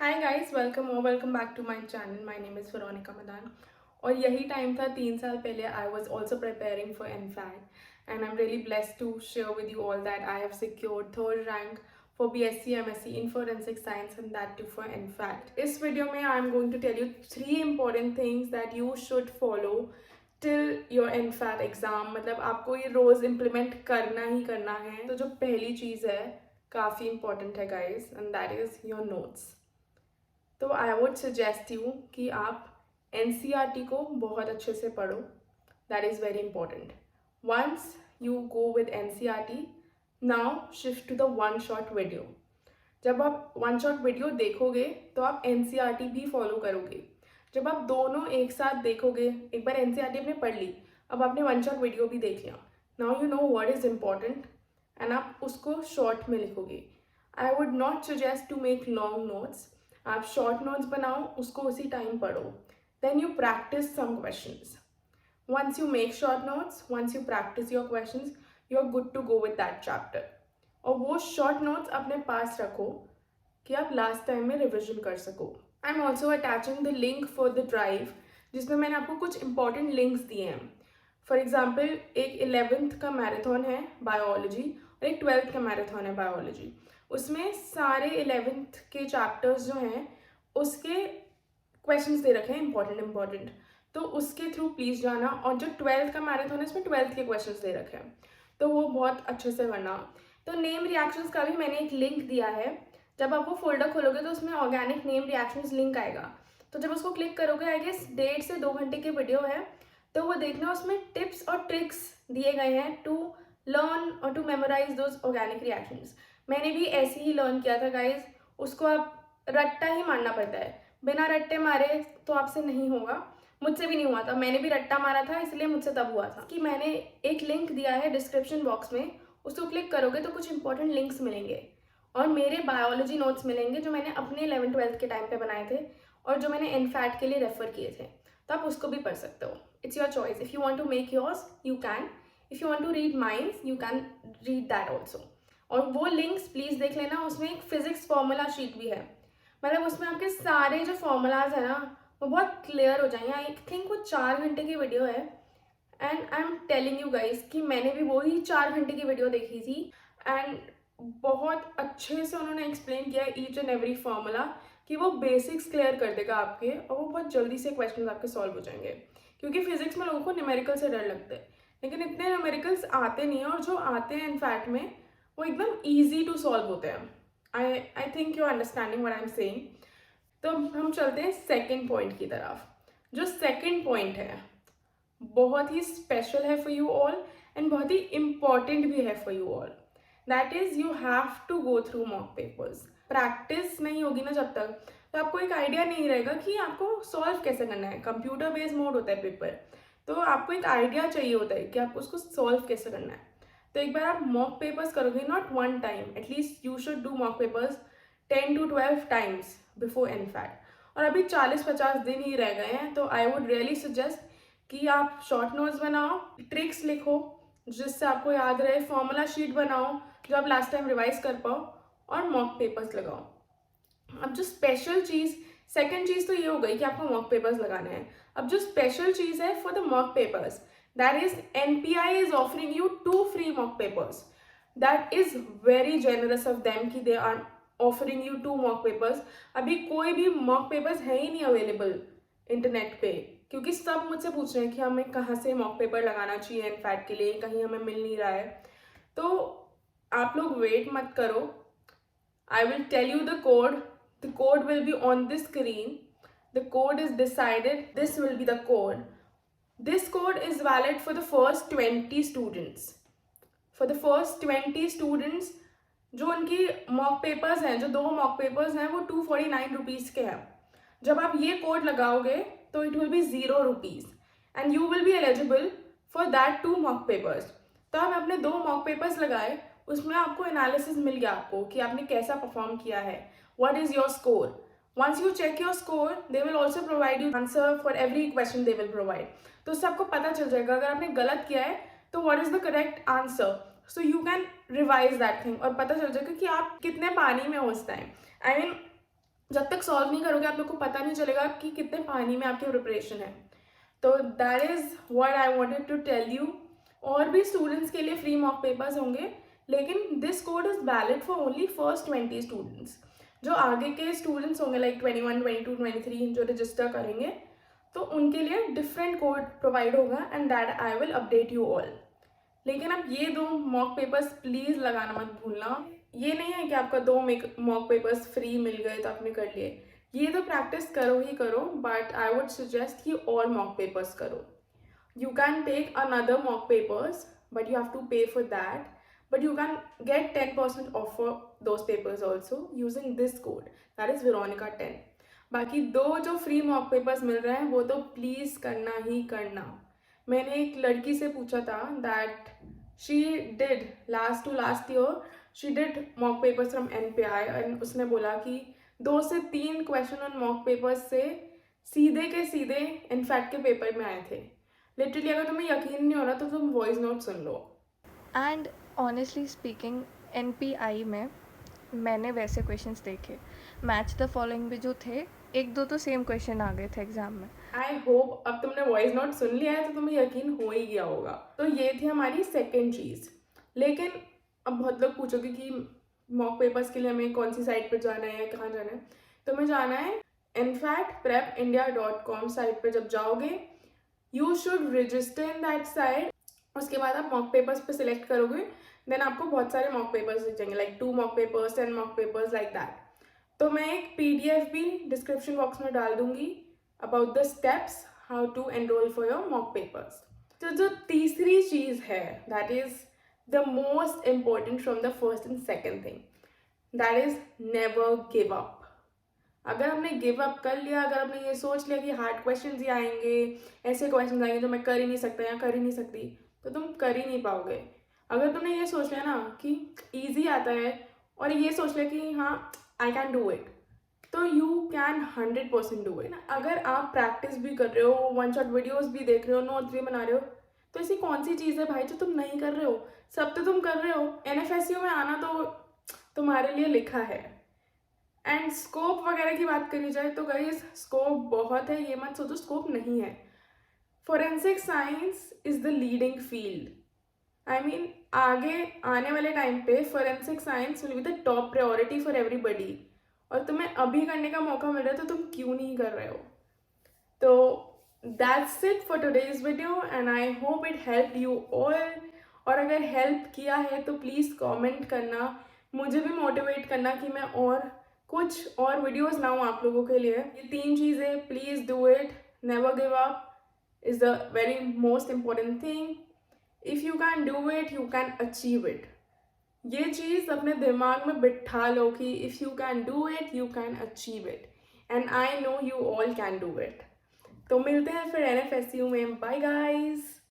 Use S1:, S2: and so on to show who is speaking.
S1: Hi guys, welcome back to my channel. My name is Veronica Madan. और यही time था 3 साल पहले I was also preparing for NFAT and I am really blessed to share with you all that I have secured third rank for BSc MSc in forensic science and that too for NFAT. इस video में I am going to tell you 3 important things that you should follow till your एनफैट exam. मतलब आपको ये रोज़ implement करना ही करना है। तो जो पहली चीज़ है काफ़ी इंपॉर्टेंट है guys, and that is your notes. तो आई वुड सजेस्ट यू कि आप एनसीईआरटी को बहुत अच्छे से पढ़ो। That is very important. Once you go with NCERT, now shift to the one shot video. जब आप वन शॉट वीडियो देखोगे तो आप एनसीईआरटी भी फॉलो करोगे। जब आप दोनों एक साथ देखोगे, एक बार एनसीईआरटी आपने पढ़ ली, अब आपने वन शॉट वीडियो भी देख लिया, now you know what is important and आप उसको शॉर्ट में लिखोगे। I would not suggest to make long notes. आप शॉर्ट नोट्स बनाओ, उसको उसी टाइम पढ़ो, then you practice some questions. Once you make short notes, once you practice your questions, you're good to go with that chapter. और वो short notes अपने पास रखो कि आप लास्ट टाइम में रिविजन कर सको। I am also attaching the link for the drive, जिसमें मैंने आपको कुछ इंपॉर्टेंट लिंक्स दिए हैं। फॉर एग्जाम्पल, एक 11th का मैराथन है बायोलॉजी और एक 12th का मैराथन है बायोलॉजी। उसमें सारे 11th के चैप्टर्स जो हैं उसके क्वेश्चंस दे रखे हैं इंपॉर्टेंट, तो उसके थ्रू प्लीज़ जाना। और जो 12th का मैराथन है इसमें 12th के क्वेश्चंस दे रखे हैं, तो वो बहुत अच्छे से करना। तो नेम रिएक्शंस का भी मैंने एक लिंक दिया है। जब आप वो फोल्डर खोलोगे तो उसमें ऑर्गेनिक नेम रिएक्शंस लिंक आएगा, तो जब उसको क्लिक करोगे, आई गेस 1.5 से 2 घंटे की वीडियो है, तो वो देखना, उसमें टिप्स और ट्रिक्स दिए गए हैं टू लर्न और to memorize those organic reactions. मैंने भी ऐसे ही लर्न किया था गाइज। उसको आप रट्टा ही मारना पड़ता है, बिना रट्टे मारे तो आपसे नहीं होगा। मुझसे भी नहीं हुआ था, मैंने भी रट्टा मारा था, इसलिए मुझसे तब हुआ था। कि मैंने एक लिंक दिया है डिस्क्रिप्शन बॉक्स में, उसको क्लिक करोगे तो कुछ इंपॉर्टेंट लिंक्स मिलेंगे और मेरे बायोलॉजी नोट्स मिलेंगे जो मैंने अपने 11th-12th के टाइम पे बनाए थे और जो मैंने एनफैट के लिए रेफर किए थे, तो आप उसको भी पढ़ सकते हो। It's your choice. If you want to make yours you can, if you want to read minds you can read that also. और वो लिंक्स प्लीज़ देख लेना, उसमें एक फिजिक्स फॉर्मूला शीट भी है। मतलब उसमें आपके सारे जो फॉर्मूलाज है ना वो बहुत क्लियर हो जाएंगे। आई थिंक वो 4 घंटे की वीडियो है, and I am telling you guys कि मैंने भी वही 4 घंटे की वीडियो देखी थी, एंड बहुत अच्छे से उन्होंने एक्सप्लेन किया ईच एंड एवरी फॉर्मूला कि वो बेसिक्स क्लियर कर देगा आपके, और वो बहुत जल्दी से क्वेश्चन आपके सॉल्व हो जाएंगे। क्योंकि फिजिक्स में लोगों को न्यूमेरिकल से डर लगता है, लेकिन इतने न्यूमेरिकल्स आते नहीं हैं, और जो आते हैं इनफैक्ट में वो एकदम ईजी टू सॉल्व होते हैं। I think you understanding what I am saying. तो हम चलते हैं सेकंड पॉइंट की तरफ। जो सेकंड पॉइंट है बहुत ही स्पेशल है फॉर यू ऑल एंड बहुत ही इम्पॉर्टेंट भी है for you all. That is you have to go through mock papers. Practice नहीं होगी ना जब तक, तो आपको एक आइडिया नहीं रहेगा कि आपको सॉल्व कैसे करना है। कंप्यूटर बेस्ड मोड होता है पेपर, तो आपको एक आइडिया चाहिए होता है कि आपको उसको सॉल्व कैसे करना है। तो एक बार आप मॉक पेपर्स करोगे, not one time, at least you should do mock papers 10 to 12 times before NFAT. और अभी 40-50 दिन ही रह गए हैं, तो आई वुड रियली सजेस्ट कि आप शॉर्ट नोट्स बनाओ, ट्रिक्स लिखो जिससे आपको याद रहे, फॉर्मूला शीट बनाओ जो आप लास्ट टाइम रिवाइज कर पाओ, और मॉक पेपर्स लगाओ। अब जो स्पेशल चीज़, सेकंड चीज़ तो ये हो गई कि आपको मॉक पेपर्स लगाने हैं। अब जो स्पेशल चीज़ है for the mock papers, that is NPI is offering you 2 free mock papers. That is very generous of them कि they are offering you 2 mock papers. अभी कोई भी मॉक पेपर्स है ही नहीं अवेलेबल इंटरनेट पे, क्योंकि सब मुझसे पूछ रहे हैं कि हमें कहाँ से मॉक पेपर लगाना चाहिए एनफैट के लिए, कहीं हमें मिल नहीं रहा है। तो आप लोग वेट मत करो, I will tell you the code. The code will be on the screen. The code is decided. This will be the code. This code is valid for the first 20 students. For the first 20 students, जो उनकी mock papers हैं, जो 2 mock papers हैं, वो 249 rupees के हैं। जब आप ये कोड लगाओगे तो it will be 0 rupees and you will be eligible for that 2 mock papers. तो हम अपने 2 मॉक पेपर्स लगाए, उसमें आपको एनालिसिस मिल गया आपको कि आपने कैसा परफॉर्म किया है, what is your score. Once you check your score, they will also provide you answer for every question they will provide. तो उससे आपको पता चल जाएगा अगर आपने गलत किया है तो what is the correct answer, so you can revise that thing, और पता चल जाएगा कि आप कितने पानी में हो उस टाइम। आई मीन जब तक सॉल्व नहीं करोगे आप लोग को पता नहीं चलेगा कि कितने पानी में आपकी प्रिपरेशन है। तो that is what I wanted to tell you. और भी स्टूडेंट्स के लिए फ्री मॉक पेपर्स होंगे, लेकिन this code is valid for only first 20 students. जो आगे के स्टूडेंट्स होंगे लाइक 21, 22, 23 जो रजिस्टर करेंगे, तो उनके लिए डिफरेंट कोड प्रोवाइड होगा and that I will update you all. लेकिन अब ये 2 मॉक पेपर्स प्लीज़ लगाना मत भूलना। ये नहीं है कि आपका 2 मॉक पेपर्स फ्री मिल गए तो आपने कर लिए। ये तो प्रैक्टिस करो ही करो, बट आई वुड सजेस्ट कि और मॉक पेपर्स करो। You can take another mock papers, but you have to pay for that. But you can get 10% off for those papers also using this code. That is Veronica 10. बाकी 2 जो free mock papers मिल रहे हैं वो तो please करना ही करना। मैंने एक लड़की से पूछा था that she did last year she did mock papers from NPI and उसने बोला कि 2 से 3 क्वेश्चन उन मॉक पेपर्स से सीधे के सीधे इनफैक्ट के पेपर में आए थे। लिटरली अगर तुम्हें यकीन नहीं हो रहा तो तुम voice note soon low.
S2: And honestly speaking NPI में मैंने वैसे क्वेश्चंस देखे, मैच द फॉलोइंग भी जो थे, 1-2 तो सेम क्वेश्चन आ गए थे एग्जाम में।
S1: आई होप अब तुमने वॉइस नोट सुन लिया है तो तुम्हें यकीन हो ही गया होगा। तो ये थी हमारी सेकेंड चीज़। लेकिन अब बहुत लोग पूछोगे कि मॉक पेपर्स के लिए हमें कौन सी साइट पर जाना है, कहाँ जाना है। तुम्हें जाना है infactpreppindia.com साइट पर। जब जाओगे you should register in that site. उसके बाद आप मॉक पेपर्स पे सिलेक्ट करोगे, देन आपको बहुत सारे मॉक पेपर्स दिख जाएंगे like 2 mock papers, 10 mock papers like that. तो मैं एक PDF भी डिस्क्रिप्शन बॉक्स में डाल दूंगी about the steps how to enroll for your mock papers. तो जो तीसरी चीज़ है that is the most important from the first and second thing, that is never give up. अगर हमने गिव अप कर लिया, अगर हमने ये सोच लिया कि हार्ड क्वेश्चंस ही आएंगे, ऐसे क्वेश्चंस आएंगे जो मैं कर ही नहीं सकता या कर ही नहीं सकती, तो तुम कर ही नहीं पाओगे। अगर तुमने ये सोच लिया ना कि इजी आता है और ये सोच लिया कि हाँ आई कैन डू इट, तो यू कैन 100% डू इट। अगर आप प्रैक्टिस भी कर रहे हो, 1 शॉट वीडियोस भी देख रहे हो, नोट्स भी बना रहे हो, तो ऐसी कौन सी चीज़ है भाई जो तुम नहीं कर रहे हो? सब तो तुम कर रहे हो। NFSU में आना तो तुम्हारे लिए लिखा है। एंड स्कोप वगैरह की बात करी जाए तो गाइस स्कोप बहुत है, ये मत सोचो स्कोप नहीं है। Forensic science is the leading field. I mean आगे आने वाले टाइम पे forensic science will be the top priority for everybody. और तुम्हें अभी करने का मौका मिल रहा है तो तुम क्यों नहीं कर रहे हो? तो that's it for today's video and I hope it help you all. और अगर हेल्प किया है तो प्लीज़ कमेंट करना, मुझे भी मोटिवेट करना कि मैं और कुछ और वीडियोस लाऊं आप लोगों के लिए। ये 3 चीज़ें please do it, never give up is the very most important thing. If you can do it you can achieve it. ये चीज़ अपने दिमाग में बिठा लो कि if you can do it you can achieve it and I know you all can do it. तो मिलते हैं फिर NFSU में। Bye guys.